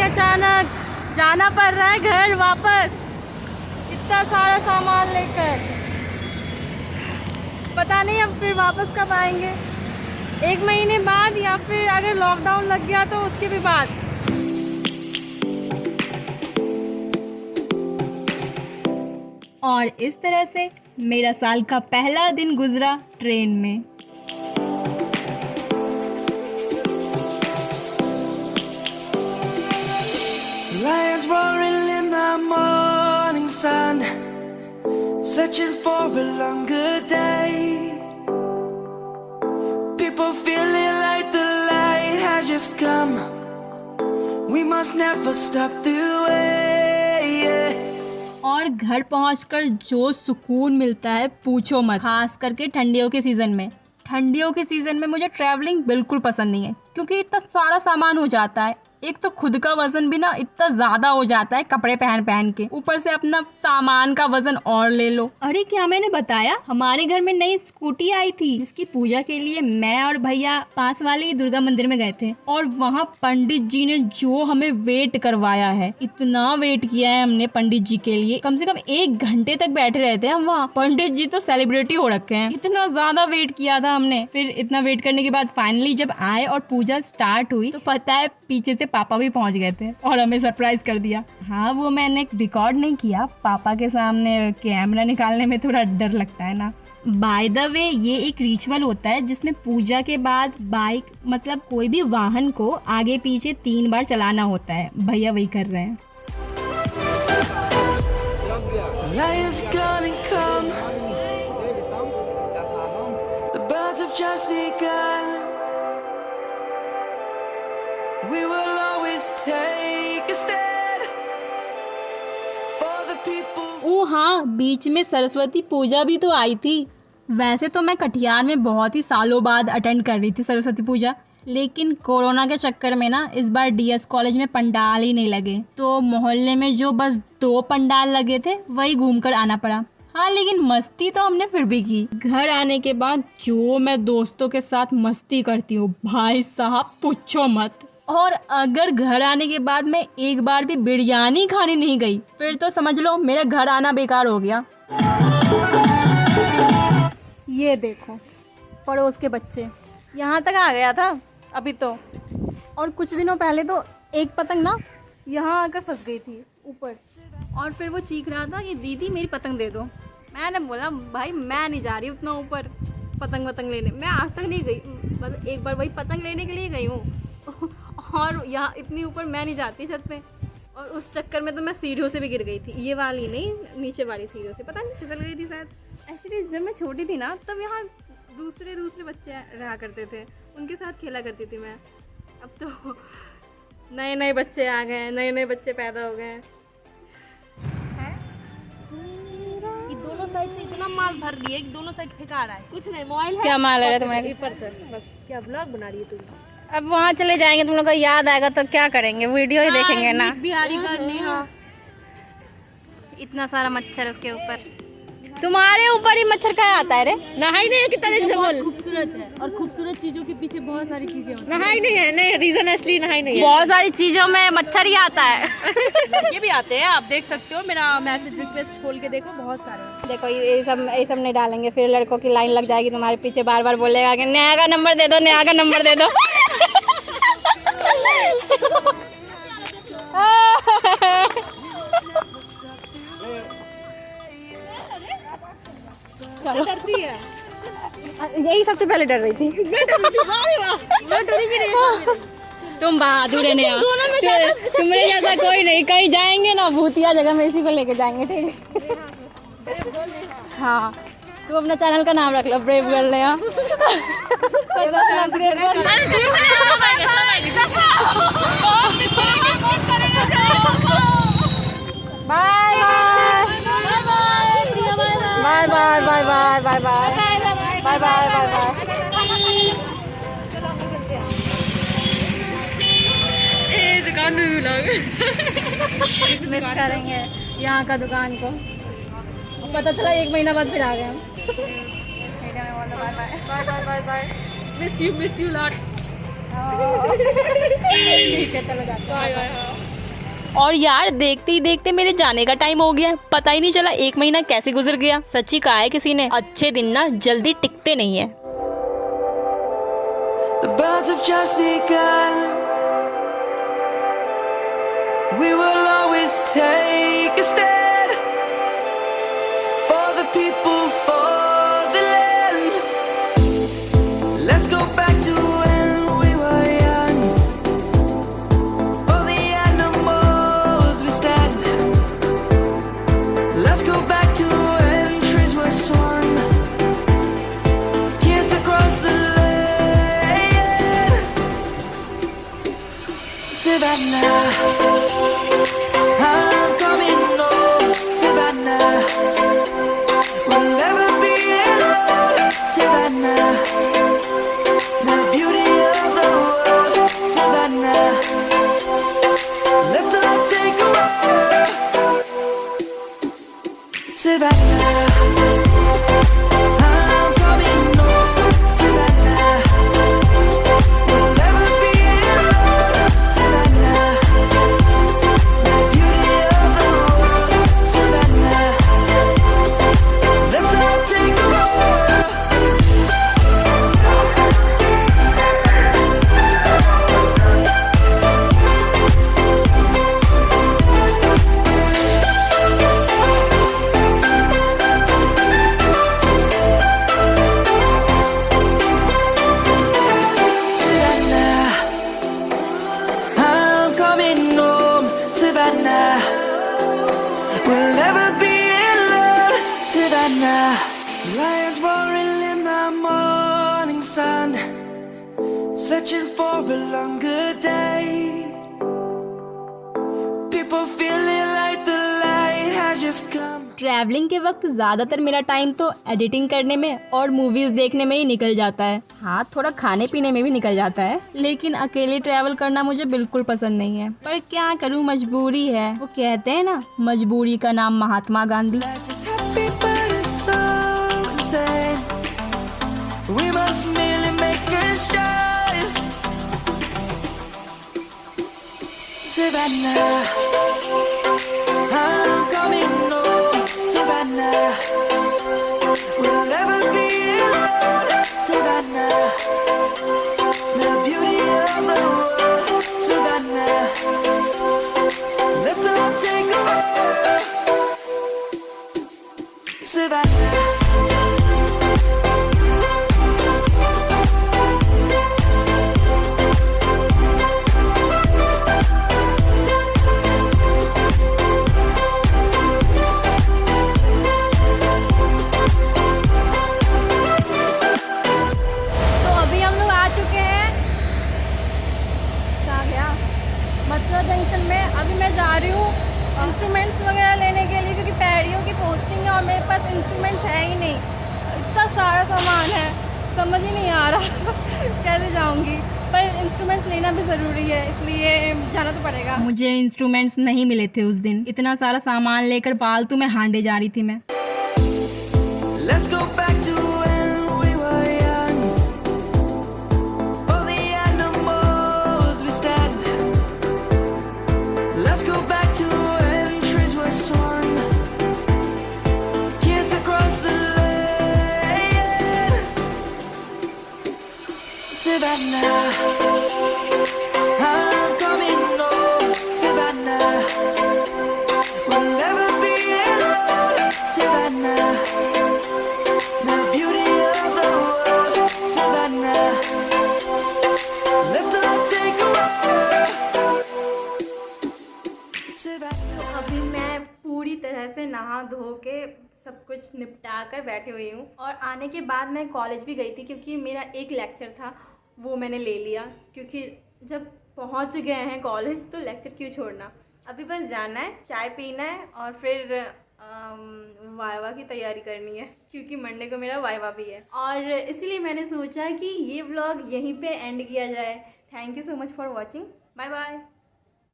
अचानक जाना पड़ रहा है घर वापस, इतना सारा सामान लेकर। पता नहीं अब फिर वापस कब आएंगे, 1 महीने बाद या फिर अगर लॉकडाउन लग गया तो उसके भी बाद। और इस तरह से मेरा साल का पहला दिन गुजरा ट्रेन में। Lions roaring in the morning sun, searching for a longer day. People feeling like the light has just come. We must never stop the way. और घर पहुंचकर जो सुकून मिलता है पूछो मत, खास करके ठंडियों के सीज़न में। ठंडियों के सीज़न में मुझे ट्रैवलिंग बिल्कुल पसंद नहीं है, क्योंकि इतना सारा सामान हो जाता है। एक तो खुद का वजन भी ना इतना ज़्यादा हो जाता है कपड़े पहन पहन के, ऊपर से अपना सामान का वजन और ले लो। अरे क्या मैंने बताया, हमारे घर में नई स्कूटी आई थी, जिसकी पूजा के लिए मैं और भैया पास वाले ही दुर्गा मंदिर में गए थे। और वहाँ पंडित जी ने जो हमें वेट करवाया है, इतना वेट किया है हमने पंडित जी के लिए, कम से कम 1 घंटे तक बैठे रहते हैं हम वहाँ। पंडित जी तो सेलिब्रिटी हो रखे हैं, इतना ज्यादा वेट किया था हमने। फिर इतना वेट करने के बाद फाइनली जब आए और पूजा स्टार्ट हुई तो पता है पीछे से पापा भी पहुंच गए थे और हमें सरप्राइज कर दिया। हाँ, वो मैंने रिकॉर्ड नहीं किया, पापा के सामने कैमरा निकालने में थोड़ा डर लगता है ना। बाय द वे, ये एक रिचुअल होता है जिसमें पूजा के बाद बाइक मतलब कोई भी वाहन को आगे पीछे 3 बार चलाना होता है। भैया वही कर रहे हैं। Lions gonna come. The birds have just begun. We will always take a stand for the people. ओ हाँ, बीच में सरस्वती पूजा भी तो आई थी। वैसे तो मैं कटिहार में बहुत ही सालों बाद अटेंड कर रही थी सरस्वती पूजा, लेकिन कोरोना के चक्कर में ना इस बार डीएस कॉलेज में पंडाल ही नहीं लगे, तो मोहल्ले में जो बस 2 पंडाल लगे थे वही घूमकर आना पड़ा। हाँ, लेकिन मस्ती तो हमने फिर भी की। घर आने के बाद जो मैं दोस्तों के साथ मस्ती करती हूँ भाई साहब पूछो मत। और अगर घर आने के बाद मैं एक बार भी बिरयानी खाने नहीं गई फिर तो समझ लो मेरा घर आना बेकार हो गया। ये देखो पड़ोस के बच्चे, यहाँ तक आ गया था अभी तो। और कुछ दिनों पहले तो एक पतंग ना यहाँ आकर फंस गई थी ऊपर, और फिर वो चीख रहा था कि दीदी मेरी पतंग दे दो। मैंने बोला भाई मैं नहीं जा रही उतना ऊपर पतंग लेने, मैं आज तक नहीं गई। मतलब एक बार वही पतंग लेने के लिए गई हूँ और यहाँ इतनी ऊपर मैं नहीं जाती छत पे। और उस चक्कर में तो मैं सीढ़ियों से भी गिर गई थी, ये वाली नहीं, नीचे वाली सीढ़ियों से, पता नहीं फिसल गई थी शायद। एक्चुअली जब मैं छोटी थी ना तब यहाँ दूसरे बच्चे रहा करते थे, उनके साथ खेला करती थी मैं। अब तो नए बच्चे आ गए हैं, नए बच्चे पैदा हो गए हैं। ये दोनों साइड से इतना माल भर रही है कि दोनों साइड फेंका रहा है। कुछ नहीं, मोबाइल है। क्या माल है तुम्हारे? बस क्या ब्लॉग बना रही है तुम? अब वहाँ चले जाएंगे, तुम लोग को याद आएगा तो क्या करेंगे, वीडियो ही देखेंगे ना। बिहारी करनी है। इतना सारा मच्छर उसके ऊपर, तुम्हारे ऊपर ही मच्छर का आता है रे। नहाई नहीं है, कितना से बोल। खूबसूरत है और खूबसूरत चीजों के पीछे बहुत सारी चीजें होती हैं। नहाई नहीं है, नहीं रीजन असली नहाई नहीं है। बहुत सारी चीजों में मच्छर ही आता है। ये भी आते हैं, आप देख सकते हो, मेरा मैसेज रिक्वेस्ट खोल के देखो, बहुत सारे। देखो ये सब नहीं डालेंगे, फिर लड़कों की लाइन लग जाएगी तुम्हारे पीछे, बार बार बोलेगा कि नया का नंबर दे दो, नया का नंबर दे दो। डरती है, यही सबसे पहले डर रही थी। मैं डरी भी नहीं। तुम बहादुर है नया, तुम्हारे जैसा कोई नहीं। कहीं जाएंगे ना भूतिया जगह में इसी को लेके जाएंगे, ठीक है? हाँ, तुम अपना चैनल का नाम रख लो, ब्रेव गर्ल नया। बाय। दुकान में भी लोग मिस करेंगे यहाँ का दुकान को। पता चला 1 महीना बाद फिर आ गए हम। बाय। Miss you lot. ठीक है, चलो जाते हैं। और यार देखते ही देखते मेरे जाने का टाइम हो गया, पता ही नहीं चला 1 महीना कैसे गुजर गया। सच्ची कहा है किसी ने, अच्छे दिन ना जल्दी टिकते नहीं है। The birds have just begun. We will always take a stand for the people, for the land. Let's go back to when we were young. For the animals we stand. Let's go back to when trees were swung. Kids across the Savannah, I'm coming home, Savannah. We'll never be alone, Savannah. The beauty of the world, Savannah. Let's all take a walk, Savannah. I'm coming home, Savannah. We'll never be alone, Savannah. The beauty of the world, Savannah. Let's all take a walk. Savannah, I'm coming home, Savannah. We'll never be alone, Savannah. Lions roaring in the morning sun, searching for a longer day. People feeling like the light has just come. Travelling के वक्त ज़्यादातर मेरा time तो editing करने में और movies देखने में ही निकल जाता है। हाँ, थोड़ा खाने पीने में भी निकल जाता है, लेकिन अकेले ट्रैवल करना मुझे बिल्कुल पसंद नहीं है। पर क्या करूँ, मजबूरी है। वो कहते हैं ना, मजबूरी का नाम Mahatma Gandhi. Life is happy but it's so insane. We must merely make a start. Savannah, I'm coming home, Savannah. We'll never be alone, Savannah. The beauty of the world, Savannah. Let's all take a walk, Savannah. तो अभी हम लोग आ चुके हैं, कहाँ गया, Mathura junction में। अभी मैं जा रही हूँ इंस्ट्रूमेंट्स वगैरह लेने के लिए, क्योंकि पैडियों की पोस्टिंग है और मेरे पास इंस्ट्रूमेंट्स है ही नहीं। इतना सारा सामान है, समझ ही नहीं आ रहा कैसे जाऊँगी, पर इंस्ट्रूमेंट्स लेना भी ज़रूरी है, इसलिए जाना तो पड़ेगा। मुझे इंस्ट्रूमेंट्स नहीं मिले थे उस दिन, इतना सारा सामान लेकर फालतू में हांडे जा रही थी मैं। Let's go back to when we were young. For the animals we stand. Let's go back to when trees were swung. Kids across the land. Savannah, I'm coming home, Savannah. We'll never be alone, Savannah. The beauty of the world, Savannah. Let's all take a walk, Savannah. अभी मैं पूरी तरह से नहा धो के सब कुछ निपटा कर बैठी हुई हूँ, और आने के बाद मैं कॉलेज भी गई थी, क्योंकि मेरा एक लेक्चर था वो मैंने ले लिया, क्योंकि जब पहुँच गए हैं कॉलेज तो लेक्चर क्यों छोड़ना। अभी बस जाना है, चाय पीना है और फिर वाइवा की तैयारी करनी है, क्योंकि मंडे को मेरा वाइवा भी है। और इसलिए मैंने सोचा कि ये व्लॉग यहीं पे एंड किया जाए। Thank you so much for watching, bye bye.